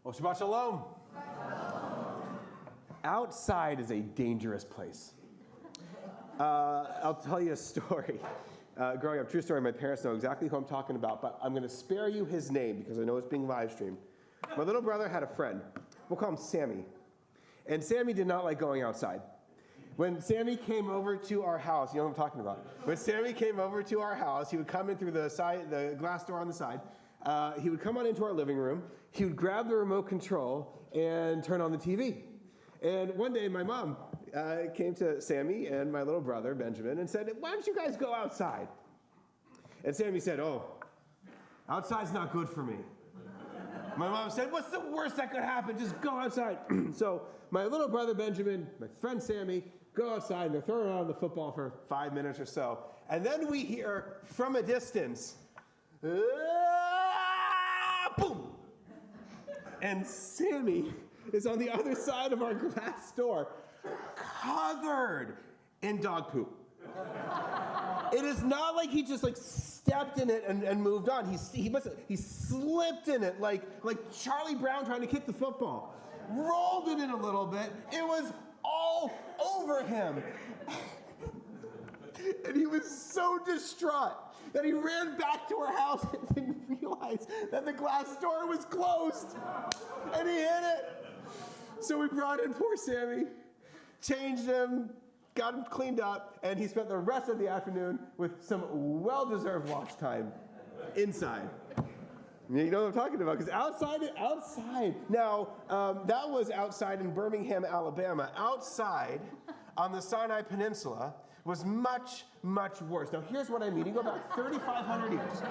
Oh, Shabbat Shalom. Outside is a dangerous place. I'll tell you a story. Growing up, true story, my parents know exactly who I'm talking about, but I'm going to spare you his name because I know it's being live streamed. My little brother had a friend. We'll call him Sammy. And Sammy did not like going outside. When Sammy came over to our house, you know what I'm talking about. When Sammy came over to our house, he would come in through the glass door on the side. He would come on into our living room. He would grab the remote control and turn on the TV. And one day, my mom came to Sammy and my little brother, Benjamin, and said, "Why don't you guys go outside?" And Sammy said, "Oh, outside's not good for me." My mom said, "What's the worst that could happen? Just go outside." So my little brother, Benjamin, my friend Sammy, go outside, and they're throwing around the football for 5 minutes or so. And then we hear from a distance, boom! And Sammy is on the other side of our glass door, covered in dog poop. It is not like he just stepped in it and moved on. He slipped in it like Charlie Brown trying to kick the football. Rolled it in a little bit. It was all over him. And he was so distraught that he ran back to our house and didn't realize that the glass door was closed. And he hit it. So we brought in poor Sammy, changed him, got him cleaned up, and he spent the rest of the afternoon with some well-deserved watch time inside. You know what I'm talking about, because outside. Now, that was outside in Birmingham, Alabama. Outside on the Sinai Peninsula was much, much worse. Now, here's what I mean. You go back 3,500 years.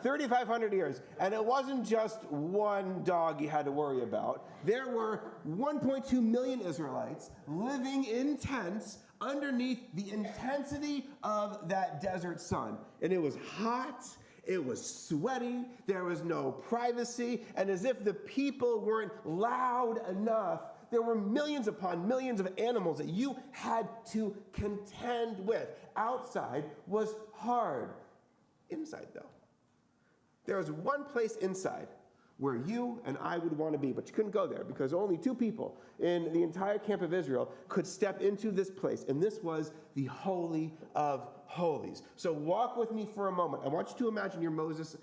3,500 years. And it wasn't just one dog you had to worry about. There were 1.2 million Israelites living in tents underneath the intensity of that desert sun. And it was hot. It was sweaty. There was no privacy. And as if the people weren't loud enough, there were millions upon millions of animals that you had to contend with. Outside was hard. Inside, though, there was one place inside where you and I would want to be, but you couldn't go there because only 2 people in the entire camp of Israel could step into this place, and this was the Holy of Holies. So walk with me for a moment. I want you to imagine you're Moses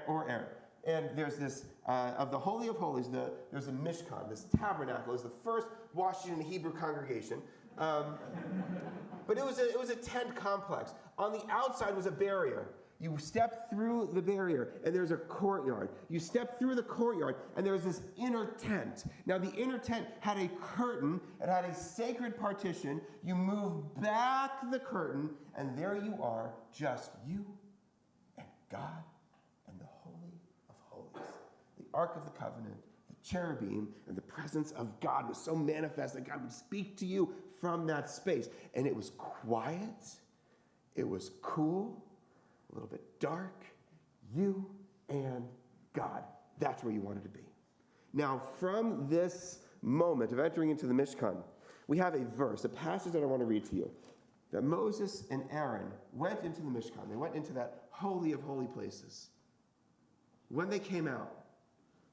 or Aaron. And there's this, of the Holy of Holies, there's a Mishkan, this tabernacle. Is the first Washington Hebrew congregation. But it was a tent complex. On the outside was a barrier. You step through the barrier, and there's a courtyard. You step through the courtyard, and there's this inner tent. Now, the inner tent had a curtain. It had a sacred partition. You move back the curtain, and there you are, just you and God and the Holy of Holies. The Ark of the Covenant, the cherubim, and the presence of God was so manifest that God would speak to you from that space. And it was quiet. It was cool. A little bit dark, you and God. That's where you wanted to be. Now, from this moment of entering into the Mishkan, we have a verse, a passage that I want to read to you. That Moses and Aaron went into the Mishkan. They went into that holy of holy places. When they came out,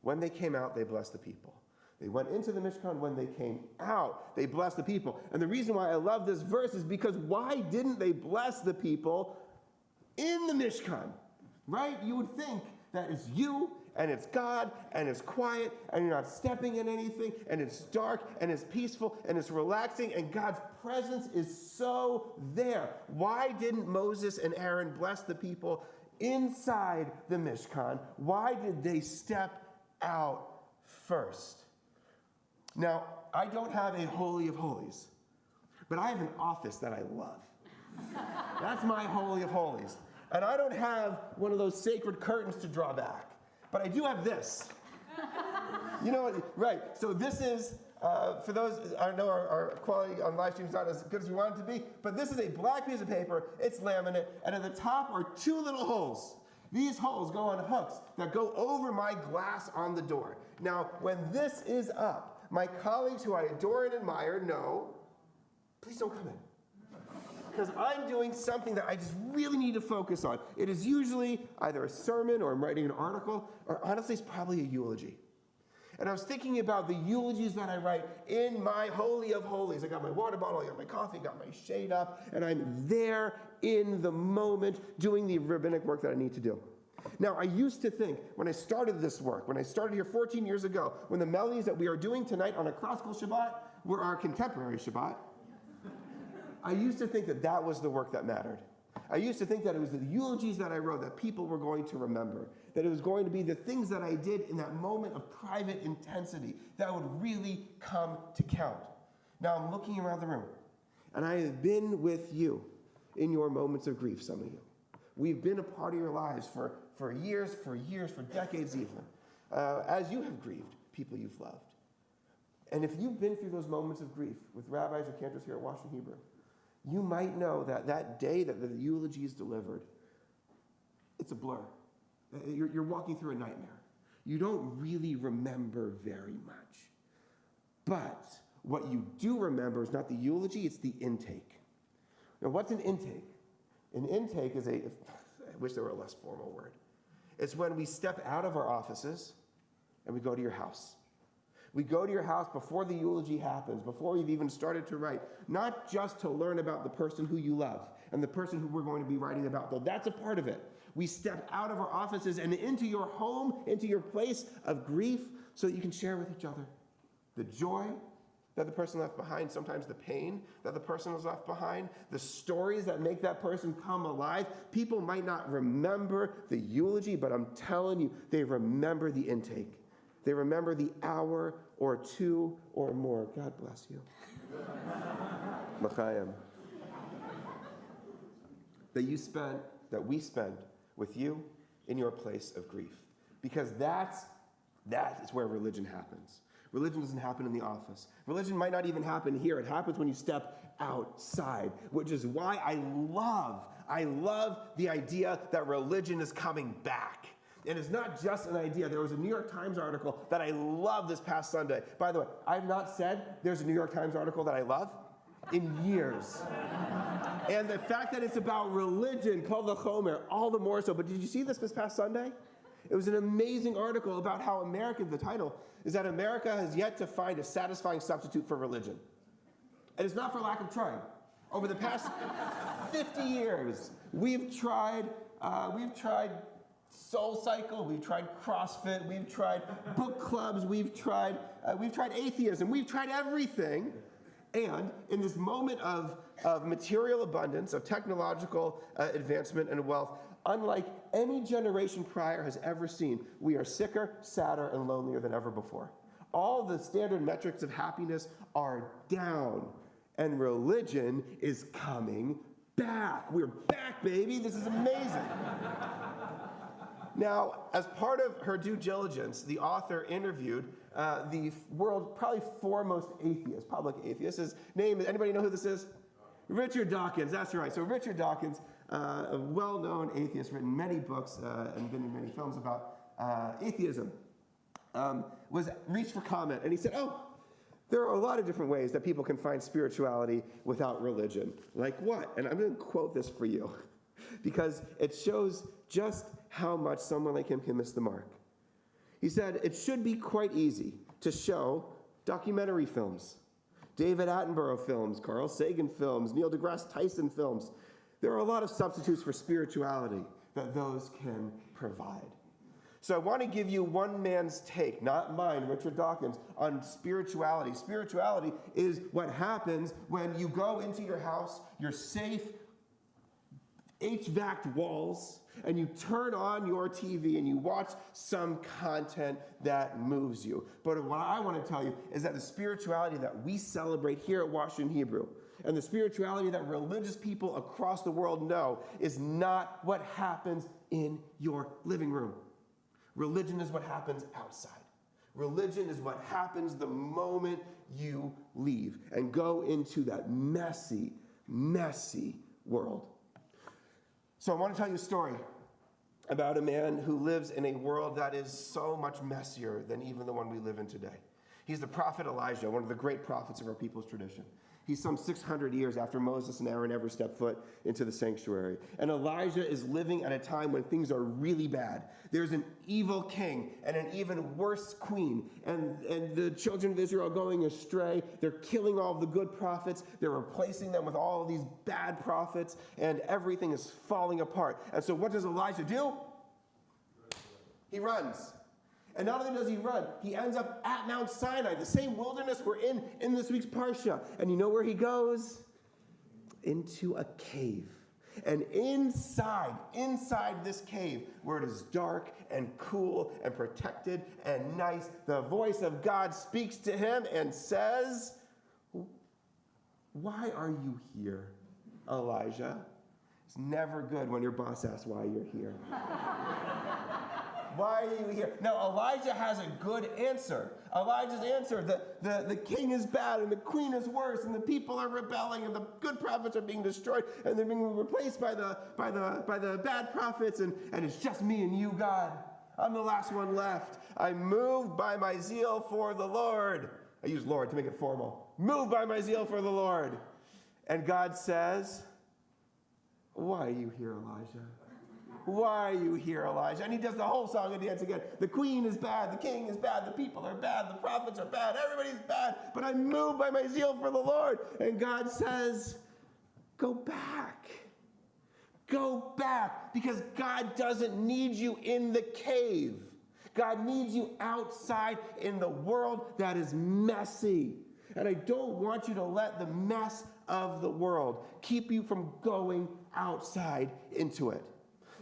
they blessed the people. They went into the Mishkan. When they came out, they blessed the people. And the reason why I love this verse is because why didn't they bless the people in the Mishkan, right? You would think that it's you and it's God and it's quiet and you're not stepping in anything and it's dark and it's peaceful and it's relaxing and God's presence is so there. Why didn't Moses and Aaron bless the people inside the Mishkan? Why did they step out first? Now, I don't have a Holy of Holies, but I have an office that I love. That's my Holy of Holies. And I don't have one of those sacred curtains to draw back. But I do have this. You know what? Right. So this is, for those, I know our quality on live stream is not as good as we want it to be, but this is a black piece of paper. It's laminate. And at the top are 2 little holes. These holes go on hooks that go over my glass on the door. Now, when this is up, my colleagues who I adore and admire know, please don't come in. Because I'm doing something that I just really need to focus on. It is usually either a sermon or I'm writing an article, or honestly, it's probably a eulogy. And I was thinking about the eulogies that I write in my Holy of Holies. I got my water bottle, I got my coffee, got my shade up, and I'm there in the moment doing the rabbinic work that I need to do. Now, I used to think, when I started this work, when I started here 14 years ago, when the melodies that we are doing tonight on a classical Shabbat were our contemporary Shabbat, I used to think that that was the work that mattered. I used to think that it was the eulogies that I wrote that people were going to remember, that it was going to be the things that I did in that moment of private intensity that would really come to count. Now I'm looking around the room, and I have been with you in your moments of grief, some of you. We've been a part of your lives for years, for decades even, as you have grieved people you've loved. And if you've been through those moments of grief with rabbis or cantors here at Washington Hebrew, you might know that that day that the eulogy is delivered, it's a blur. You're walking through a nightmare. You don't really remember very much. But what you do remember is not the eulogy, it's the intake. Now, what's an intake? An intake is I wish there were a less formal word. It's when we step out of our offices and we go to your house. We go to your house before the eulogy happens, before you've even started to write, not just to learn about the person who you love and the person who we're going to be writing about, though that's a part of it. We step out of our offices and into your home, into your place of grief, so that you can share with each other the joy that the person left behind, sometimes the pain that the person was left behind, the stories that make that person come alive. People might not remember the eulogy, but I'm telling you, they remember the intake. They remember the hour or two or more. God bless you. L'chaim. That we spent with you in your place of grief. Because that is where religion happens. Religion doesn't happen in the office. Religion might not even happen here. It happens when you step outside, which is why I love the idea that religion is coming back. And it's not just an idea. There was a New York Times article that I love this past Sunday. By the way, I've not said there's a New York Times article that I love in years. And the fact that it's about religion, called the Chomer, all the more so. But did you see this past Sunday? It was an amazing article about how the title is that America has yet to find a satisfying substitute for religion. And it's not for lack of trying. Over the past 50 years, we've tried Soul Cycle, we've tried CrossFit, we've tried book clubs, we've tried atheism, we've tried everything. And in this moment of material abundance, of technological advancement and wealth, unlike any generation prior has ever seen, we are sicker, sadder, and lonelier than ever before. All the standard metrics of happiness are down, and religion is coming back. We're back, baby. This is amazing. Now, as part of her due diligence, the author interviewed the world's probably foremost atheist, public atheist. His name, anybody know who this is? Richard Dawkins, that's right. So Richard Dawkins, a well-known atheist, written many books and been in many films about atheism, was reached for comment, and he said, there are a lot of different ways that people can find spirituality without religion. Like what? And I'm going to quote this for you, because it shows just how much someone like him can miss the mark. He said, it should be quite easy to show documentary films, David Attenborough films, Carl Sagan films, Neil deGrasse Tyson films. There are a lot of substitutes for spirituality that those can provide. So I want to give you one man's take, not mine, Richard Dawkins, on spirituality. Spirituality is what happens when you go into your house, your safe, HVAC'd walls, and you turn on your TV and you watch some content that moves you. But what I want to tell you is that the spirituality that we celebrate here at Washington Hebrew, and the spirituality that religious people across the world know, is not what happens in your living room. Religion is what happens outside. Religion is what happens the moment you leave and go into that messy, messy world. So I want to tell you a story about a man who lives in a world that is so much messier than even the one we live in today. He's the prophet Elijah, one of the great prophets of our people's tradition. He's some 600 years after Moses and Aaron ever stepped foot into the sanctuary. And Elijah is living at a time when things are really bad. There's an evil king and an even worse queen. And the children of Israel are going astray. They're killing all of the good prophets. They're replacing them with all of these bad prophets. And everything is falling apart. And so what does Elijah do? He runs. And not only does he run, he ends up at Mount Sinai, the same wilderness we're in this week's Parsha. And you know where he goes? Into a cave. And inside this cave, where it is dark and cool and protected and nice, the voice of God speaks to him and says, "Why are you here, Elijah?" It's never good when your boss asks why you're here. Why are you here? Now, Elijah has a good answer. Elijah's answer, the king is bad and the queen is worse and the people are rebelling and the good prophets are being destroyed and they're being replaced by the bad prophets and it's just me and you, God. I'm the last one left. I'm moved by my zeal for the Lord. I use Lord to make it formal. Moved by my zeal for the Lord. And God says, "Why are you here, Elijah? Why are you here, Elijah?" And he does the whole song and dance again. The queen is bad, the king is bad, the people are bad, the prophets are bad, everybody's bad, but I'm moved by my zeal for the Lord. And God says, "Go back. Go back, because God doesn't need you in the cave. God needs you outside in the world that is messy. And I don't want you to let the mess of the world keep you from going outside into it.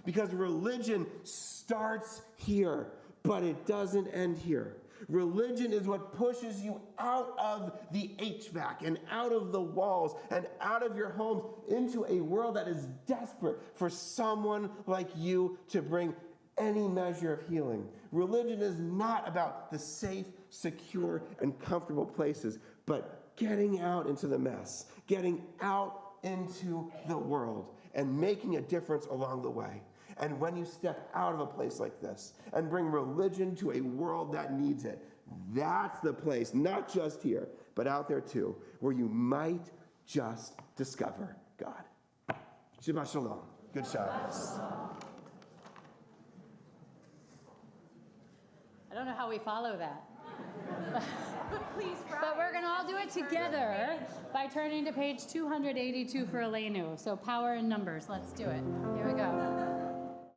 Because religion starts here, but it doesn't end here. Religion is what pushes you out of the HVAC and out of the walls and out of your homes into a world that is desperate for someone like you to bring any measure of healing. Religion is not about the safe, secure, and comfortable places, but getting out into the mess, getting out into the world, and making a difference along the way. And when you step out of a place like this and bring religion to a world that needs it, that's the place, not just here, but out there too, where you might just discover God. Shabbat Shalom. Good Shabbos. I don't know how we follow that. Please, But we're going to all do it together by turning to page 282 for Elenu. So power in numbers. Let's do it. Here we go.